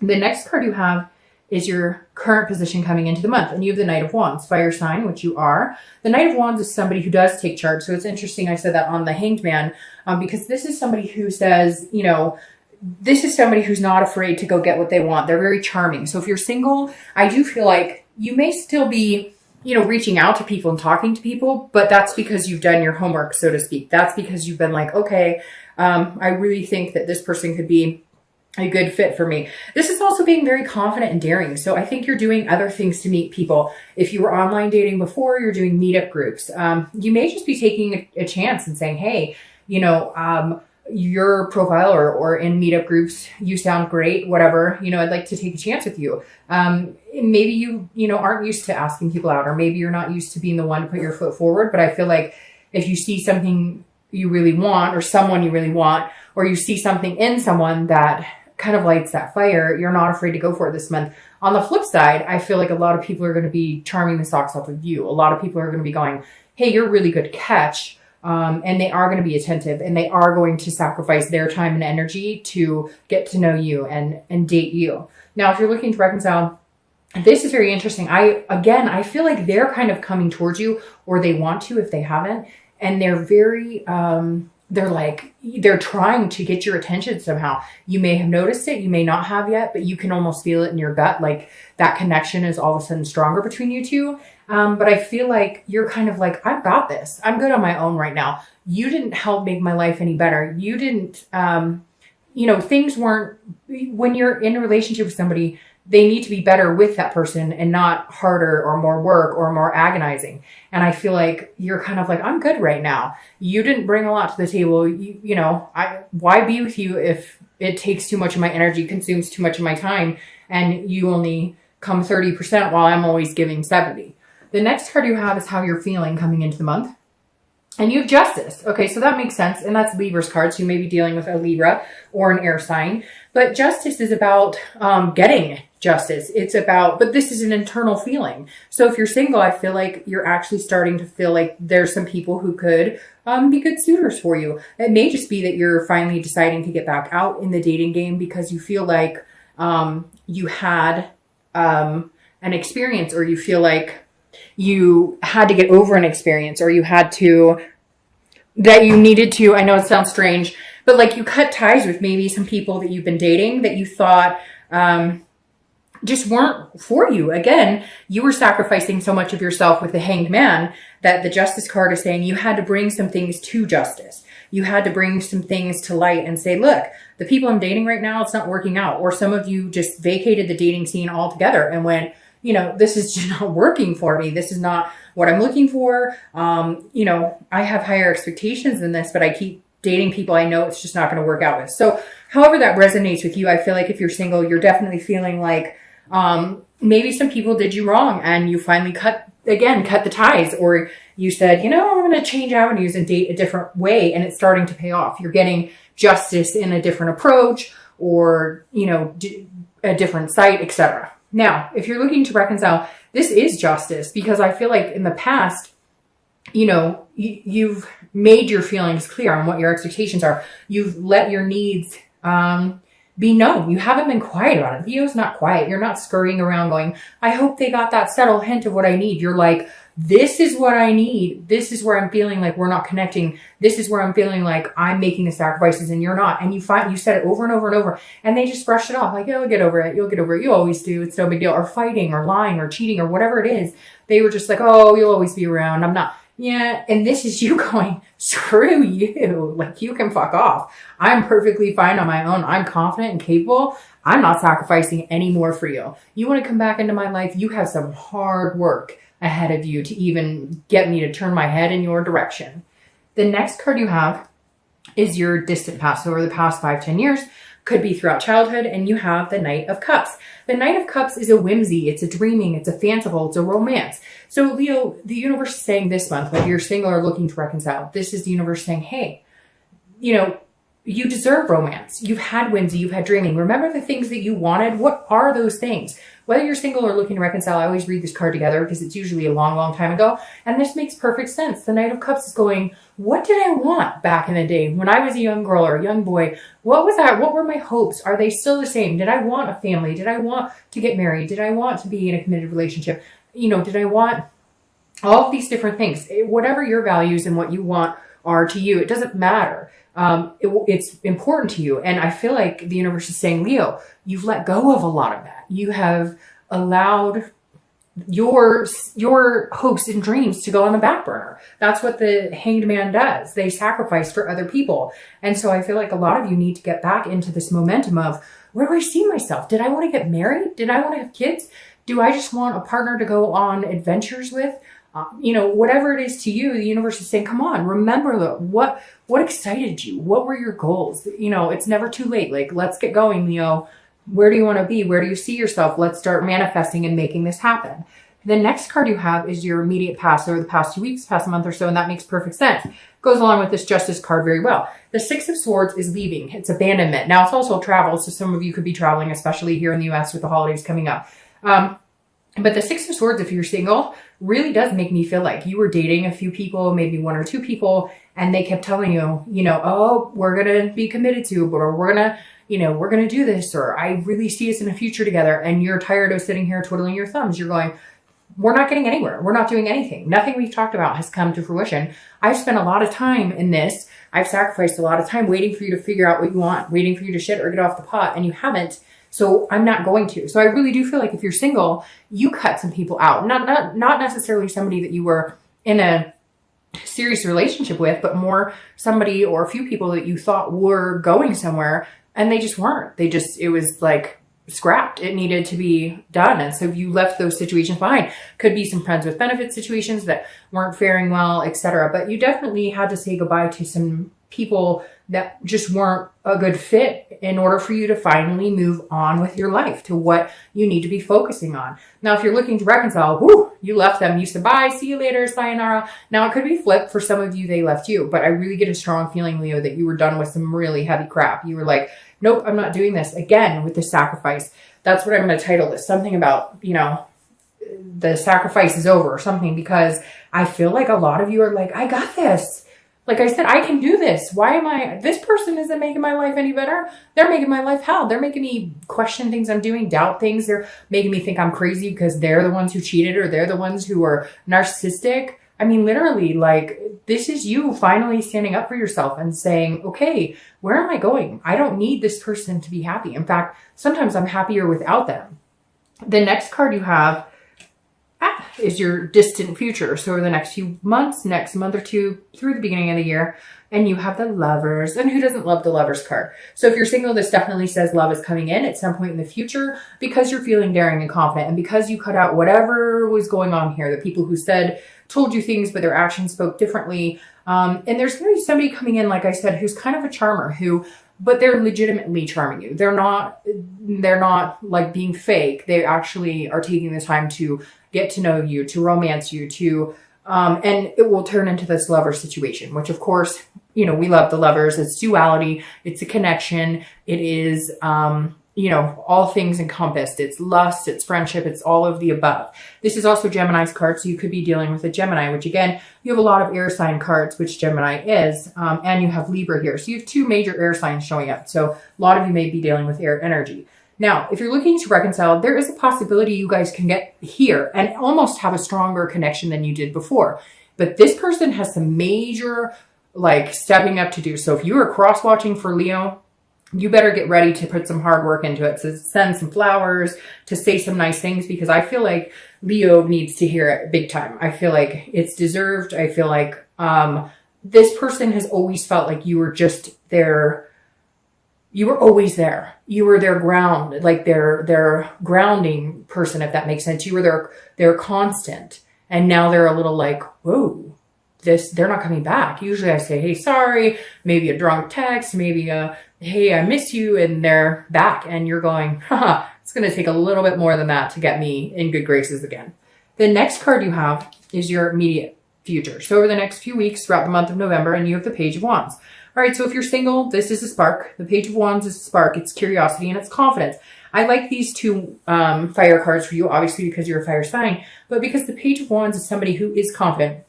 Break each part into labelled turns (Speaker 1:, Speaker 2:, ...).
Speaker 1: The next card you have is your current position coming into the month. And you have the Knight of Wands, fire sign, which you are. The Knight of Wands is somebody who does take charge. So it's interesting I said that on the Hanged Man, because this is somebody who says, you know, this is somebody who's not afraid to go get what they want. They're very charming. So if you're single, I do feel like you may still be, you know, reaching out to people and talking to people, but that's because you've done your homework, so to speak. That's because you've been like, okay, I really think that this person could be a good fit for me. This is also being very confident and daring. So I think you're doing other things to meet people. If you were online dating before, you're doing meetup groups. You may just be taking a chance and saying, hey, you know, your profile or in meetup groups, you sound great, whatever, you know, I'd like to take a chance with you. Maybe you know, aren't used to asking people out, or maybe you're not used to being the one to put your foot forward. But I feel like if you see something you really want, or someone you really want, or you see something in someone that kind of lights that fire, you're not afraid to go for it this month. On the flip side, I feel like a lot of people are going to be charming the socks off of you. A lot of people are going to be going, hey, you're a really good catch. And they are going to be attentive, and they are going to sacrifice their time and energy to get to know you and date you. Now, if you're looking to reconcile, this is very interesting. I feel like they're kind of coming towards you, or they want to if they haven't. And they're very, they're trying to get your attention somehow. You may have noticed it, you may not have yet, but you can almost feel it in your gut. Like that connection is all of a sudden stronger between you two. But I feel like you're kind of like, I've got this. I'm good on my own right now. You didn't help make my life any better. You didn't, you know, things weren't, when you're in a relationship with somebody, they need to be better with that person and not harder or more work or more agonizing. And I feel like you're kind of like, I'm good right now. You didn't bring a lot to the table. You know, why be with you if it takes too much of my energy, consumes too much of my time, and you only come 30% while I'm always giving 70. The next card you have is how you're feeling coming into the month. And you have Justice. Okay, so that makes sense. And that's Libra's card. So you may be dealing with a Libra or an air sign. But Justice is about getting justice. It's about, but this is an internal feeling. So if you're single, I feel like you're actually starting to feel like there's some people who could be good suitors for you. It may just be that you're finally deciding to get back out in the dating game because you feel like you had an experience, or you feel like you had to get over an experience, or you had to, that you needed to, I know it sounds strange, but like you cut ties with maybe some people that you've been dating that you thought just weren't for you. Again, you were sacrificing so much of yourself with the Hanged Man that the Justice card is saying you had to bring some things to justice. You had to bring some things to light and say, look, the people I'm dating right now, it's not working out. Or some of you just vacated the dating scene altogether and went, you know, this is just not working for me. This is not what I'm looking for. You know, I have higher expectations than this, but I keep dating people I know it's just not going to work out with. So however that resonates with you, I feel like if you're single, you're definitely feeling like maybe some people did you wrong and you finally cut the ties, or you said, you know, I'm going to change avenues and date a different way, and it's starting to pay off. You're getting justice in a different approach, or, you know, a different site, etc. Now, if you're looking to reconcile, this is justice, because I feel like in the past, you know, you've made your feelings clear on what your expectations are. You've let your needs be known. You haven't been quiet about it. Leo's not quiet. You're not scurrying around going, I hope they got that subtle hint of what I need. You're like, this is what I need. This is where I'm feeling like we're not connecting. This is where I'm feeling like I'm making the sacrifices and you're not. And you said it over and over and over, and they just brushed it off. Like, you'll get over it. You'll get over it. You always do. It's no big deal. Or fighting or lying or cheating or whatever it is. They were just like, oh, you'll always be around. I'm not. Yeah. And this is you going, screw you. Like, you can fuck off. I'm perfectly fine on my own. I'm confident and capable. I'm not sacrificing any more for you. You want to come back into my life? You have some hard work ahead of you to even get me to turn my head in your direction. The next card you have is your distant past. So over the past 5-10 years, could be throughout childhood, and you have the Knight of Cups. The Knight of Cups is a whimsy, it's a dreaming, it's a fanciful, it's a romance. So Leo, the universe is saying this month, whether you're single or looking to reconcile, this is the universe saying, hey, you know, you deserve romance. You've had whimsy, you've had dreaming. Remember the things that you wanted. What are those things? Whether you're single or looking to reconcile, I always read this card together because it's usually a long, long time ago. And this makes perfect sense. The Knight of Cups is going, what did I want back in the day when I was a young girl or a young boy? What was that? What were my hopes? Are they still the same? Did I want a family? Did I want to get married? Did I want to be in a committed relationship? You know, did I want all of these different things? Whatever your values and what you want are to you, it doesn't matter. It's important to you. And I feel like the universe is saying, Leo, you've let go of a lot of that. You have allowed your hopes and dreams to go on the back burner. That's what the Hanged Man does. They sacrifice for other people. And so I feel like a lot of you need to get back into this momentum of, where do I see myself? Did I want to get married? Did I want to have kids? Do I just want a partner to go on adventures with? You know, whatever it is to you, the universe is saying, come on, remember what excited you? What were your goals? You know, it's never too late. Like, let's get going, Leo. Where do you want to be? Where do you see yourself? Let's start manifesting and making this happen. The next card you have is your immediate past, over the past 2 weeks, past a month or so, and that makes perfect sense. Goes along with this Justice card very well. The Six of Swords is leaving. It's abandonment. Now, it's also travel, so some of you could be traveling, especially here in the US with the holidays coming up. But the Six of Swords, if you're single, really does make me feel like you were dating a few people, maybe 1 or 2 people, and they kept telling you, you know, oh, we're going to be committed to, or we're going to, you know, we're going to do this, or I really see us in a future together. And you're tired of sitting here twiddling your thumbs. You're going, we're not getting anywhere. We're not doing anything. Nothing we've talked about has come to fruition. I've spent a lot of time in this. I've sacrificed a lot of time waiting for you to figure out what you want, waiting for you to shit or get off the pot, and you haven't. So I'm not going to. So I really do feel like if you're single, you cut some people out. Not necessarily somebody that you were in a serious relationship with, but more somebody or a few people that you thought were going somewhere and they just weren't. It was like scrapped. It needed to be done. And so you left those situations behind. Could be some friends with benefit situations that weren't faring well, etc. But you definitely had to say goodbye to some people that just weren't a good fit in order for you to finally move on with your life to what you need to be focusing on. Now, if you're looking to reconcile, you left them. You said, bye, see you later, sayonara. Now, it could be flipped. For some of you, they left you. But I really get a strong feeling, Leo, that you were done with some really heavy crap. You were like, nope, I'm not doing this. Again, with the sacrifice. That's what I'm going to title this. Something about, you know, the sacrifice is over or something, because I feel like a lot of you are like, I got this. Like I said, I can do this. This person isn't making my life any better. They're making my life hell. They're making me question things I'm doing, doubt things. They're making me think I'm crazy because they're the ones who cheated or they're the ones who are narcissistic. I mean, literally, like, this is you finally standing up for yourself and saying, okay, where am I going? I don't need this person to be happy. In fact, sometimes I'm happier without them. The next card you have is your distant future. So over the next few months, next month or two, through the beginning of the year, and you have the Lovers. And who doesn't love the Lovers card? So if you're single, this definitely says love is coming in at some point in the future because you're feeling daring and confident, and because you cut out whatever was going on here, the people who told you things, but their actions spoke differently. And there's going to be somebody coming in, like I said, who's kind of a charmer, but they're legitimately charming you. They're not like being fake. They actually are taking the time to get to know you, to romance you, and it will turn into this lover situation, which of course, you know, we love the Lovers. It's duality. It's a connection. It is, you know, all things encompassed. It's lust, it's friendship, it's all of the above. This is also Gemini's card, so you could be dealing with a Gemini, which again, you have a lot of air sign cards, which Gemini is, and you have Libra here. So you have 2 major air signs showing up. So a lot of you may be dealing with air energy. Now, if you're looking to reconcile, there is a possibility you guys can get here and almost have a stronger connection than you did before. But this person has some major, like, stepping up to do. So if you are cross-watching for Leo, you better get ready to put some hard work into it, to send some flowers, to say some nice things, because I feel like Leo needs to hear it big time. I feel like it's deserved. I feel like this person has always felt like you were just there. You were always there. You were their ground, like their grounding person, if that makes sense. You were their constant. And now they're a little like, whoa, they're not coming back. Usually I say, hey, sorry, maybe a drunk text, maybe hey, I miss you, and they're back. And you're going, haha, it's going to take a little bit more than that to get me in good graces again. The next card you have is your immediate future. So over the next few weeks throughout the month of November, and you have the Page of Wands. All right, so if you're single, this is a spark. The Page of Wands is a spark. It's curiosity and it's confidence. I like these two fire cards for you, obviously because you're a fire sign, but because the Page of Wands is somebody who is confident.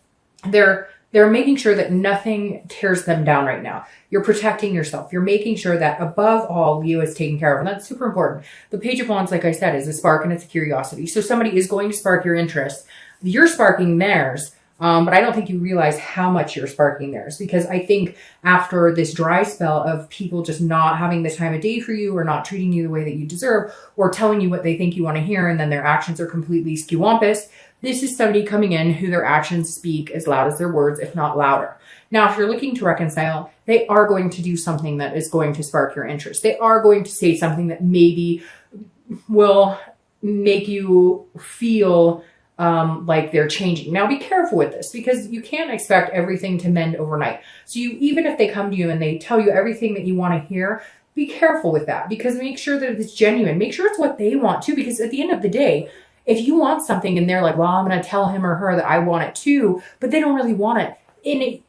Speaker 1: They're making sure that nothing tears them down right now. You're protecting yourself. You're making sure that above all, Leo is taken care of. And that's super important. The Page of Wands, like I said, is a spark and it's a curiosity. So somebody is going to spark your interest. You're sparking theirs. But I don't think you realize how much you're sparking theirs, because I think after this dry spell of people just not having the time of day for you or not treating you the way that you deserve or telling you what they think you want to hear and then their actions are completely skewampus, this is somebody coming in who their actions speak as loud as their words, if not louder. Now, if you're looking to reconcile, they are going to do something that is going to spark your interest. They are going to say something that maybe will make you feel like they're changing. Now be careful with this, because you can't expect everything to mend overnight. So even if they come to you and they tell you everything that you want to hear, be careful with that, because make sure that it's genuine. Make sure it's what they want too, because at the end of the day, if you want something and they're like, well, I'm going to tell him or her that I want it too, but they don't really want it in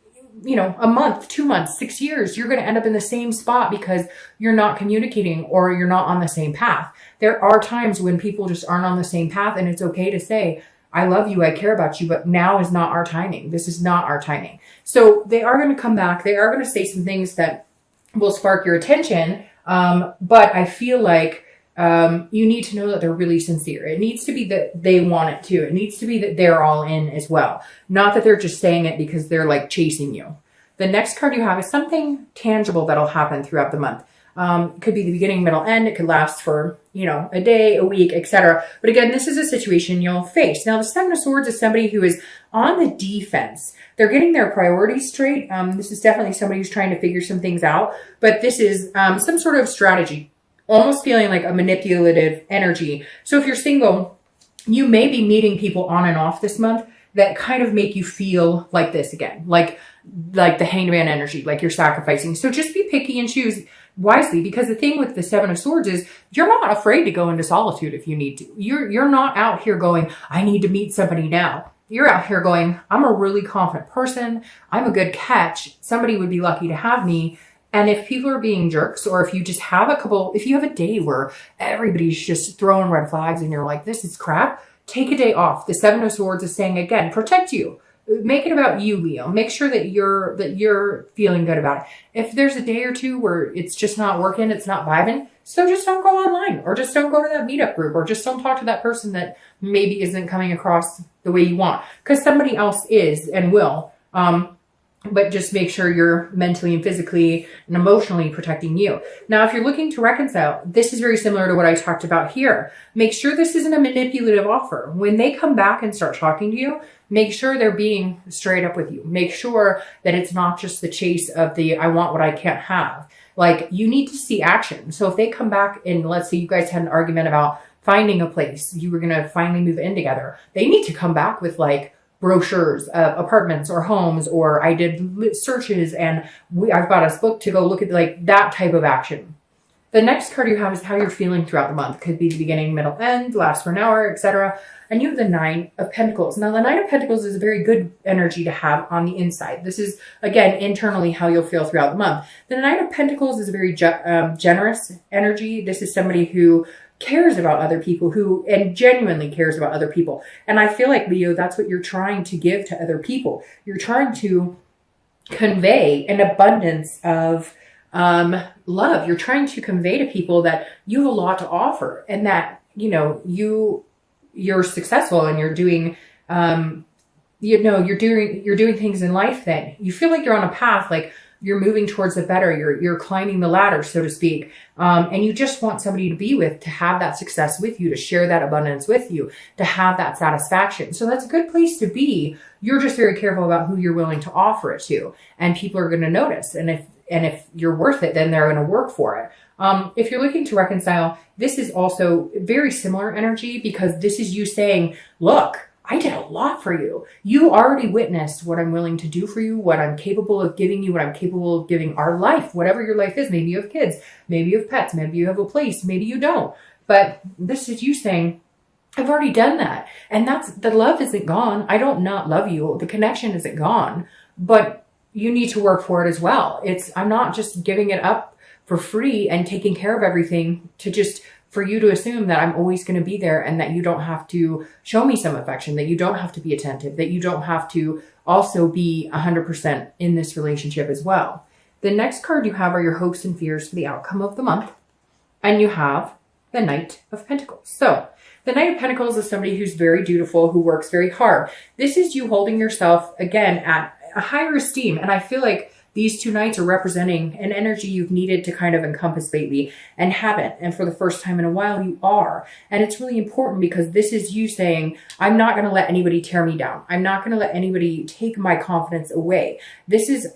Speaker 1: a month, 2 months, 6 years, you're going to end up in the same spot because you're not communicating or you're not on the same path. There are times when people just aren't on the same path, and it's okay to say, I love you, I care about you, but now is not our timing. This is not our timing. So they are going to come back. They are going to say some things that will spark your attention. But I feel like you need to know that they're really sincere. It needs to be that they want it too. It needs to be that they're all in as well. Not that they're just saying it because they're like chasing you. The next card you have is something tangible that'll happen throughout the month. It could be the beginning, middle, end. It could last for, a day, a week, etc. But again, this is a situation you'll face. Now, the Seven of Swords is somebody who is on the defense. They're getting their priorities straight. This is definitely somebody who's trying to figure some things out. But this is some sort of strategy, almost feeling like a manipulative energy. So if you're single, you may be meeting people on and off this month that kind of make you feel like this again, like the Hanged Man energy, like you're sacrificing. So just be picky and choose wisely, because the thing with the Seven of Swords is you're not afraid to go into solitude if you need to. You're not out here going, I need to meet somebody now. You're out here going, I'm a really confident person. I'm a good catch. Somebody would be lucky to have me. And if people are being jerks, or if you just have if you have a day where everybody's just throwing red flags and you're like, this is crap, take a day off. The Seven of Swords is saying, again, protect you. Make it about you, Leo. Make sure that you're feeling good about it. If there's a day or two where it's just not working, it's not vibing, so just don't go online, or just don't go to that meetup group, or just don't talk to that person that maybe isn't coming across the way you want, because somebody else is and will. But just make sure you're mentally and physically and emotionally protecting you. Now, if you're looking to reconcile, this is very similar to what I talked about here. Make sure this isn't a manipulative offer. When they come back and start talking to you, make sure they're being straight up with you. Make sure that it's not just the chase of the, I want what I can't have. Like, you need to see action. So if they come back and let's say you guys had an argument about finding a place, you were going to finally move in together, they need to come back with like, brochures of apartments or homes, or I did searches and I've got us booked to go look at, like that type of action. The next card you have is how you're feeling throughout the month. Could be the beginning, middle, end, last for an hour, etc. And you have the Nine of Pentacles. Now, the Nine of Pentacles is a very good energy to have on the inside. This is, again, internally how you'll feel throughout the month. The Nine of Pentacles is a very generous energy. This is somebody who cares about other people, and genuinely cares about other people. And I feel like, Leo, that's what you're trying to give to other people. You're trying to convey an abundance of love. You're trying to convey to people that you have a lot to offer, and that, you're successful, and you're doing, you're doing things in life that you feel like you're on a path, like you're moving towards the better. You're climbing the ladder, so to speak. And you just want somebody to be with, to have that success with you, to share that abundance with you, to have that satisfaction. So that's a good place to be. You're just very careful about who you're willing to offer it to. And people are going to notice. And if you're worth it, then they're going to work for it. If you're looking to reconcile, this is also very similar energy, because this is you saying, look, I did a lot for you. You already witnessed what I'm willing to do for you, what I'm capable of giving you, what I'm capable of giving our life, whatever your life is. Maybe you have kids, maybe you have pets, maybe you have a place, maybe you don't. But this is you saying, I've already done that. And the love isn't gone. I don't not love you. The connection isn't gone, but you need to work for it as well. I'm not just giving it up for free and taking care of everything to just for you to assume that I'm always going to be there and that you don't have to show me some affection, that you don't have to be attentive, that you don't have to also be 100% in this relationship as well. The next card you have are your hopes and fears for the outcome of the month. And you have the Knight of Pentacles. So the Knight of Pentacles is somebody who's very dutiful, who works very hard. This is you holding yourself, again, at a higher esteem. And I feel like these two knights are representing an energy you've needed to kind of encompass lately and haven't. And for the first time in a while, you are. And it's really important because this is you saying, I'm not going to let anybody tear me down. I'm not going to let anybody take my confidence away.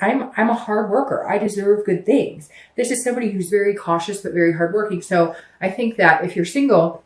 Speaker 1: I'm a hard worker. I deserve good things. This is somebody who's very cautious, but very hardworking. So I think that if you're single,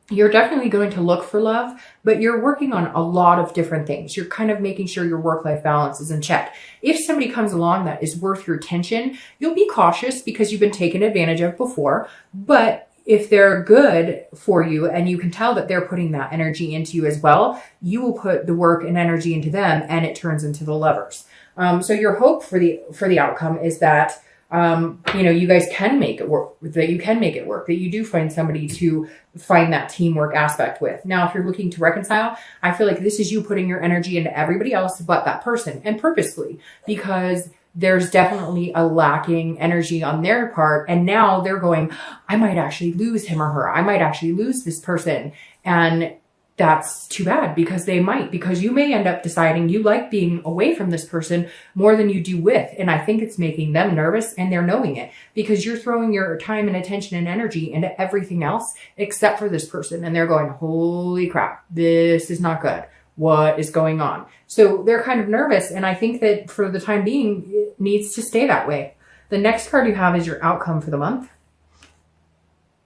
Speaker 1: you're definitely going to look for love, but you're working on a lot of different things. You're kind of making sure your work-life balance is in check. If somebody comes along that is worth your attention, you'll be cautious because you've been taken advantage of before. But if they're good for you and you can tell that they're putting that energy into you as well, you will put the work and energy into them and it turns into the lovers. So your hope for the outcome is that you guys can make it work, that you can make it work, that you do find somebody to find that teamwork aspect with. Now, if you're looking to reconcile, I feel like this is you putting your energy into everybody else but that person, and purposefully, because there's definitely a lacking energy on their part. And now they're going, I might actually lose him or her. I might actually lose this person. And that's too bad because you may end up deciding you like being away from this person more than you do with. And I think it's making them nervous and they're knowing it because you're throwing your time and attention and energy into everything else except for this person. And they're going, holy crap, this is not good. What is going on? So they're kind of nervous. And I think that for the time being, it needs to stay that way. The next card you have is your outcome for the month.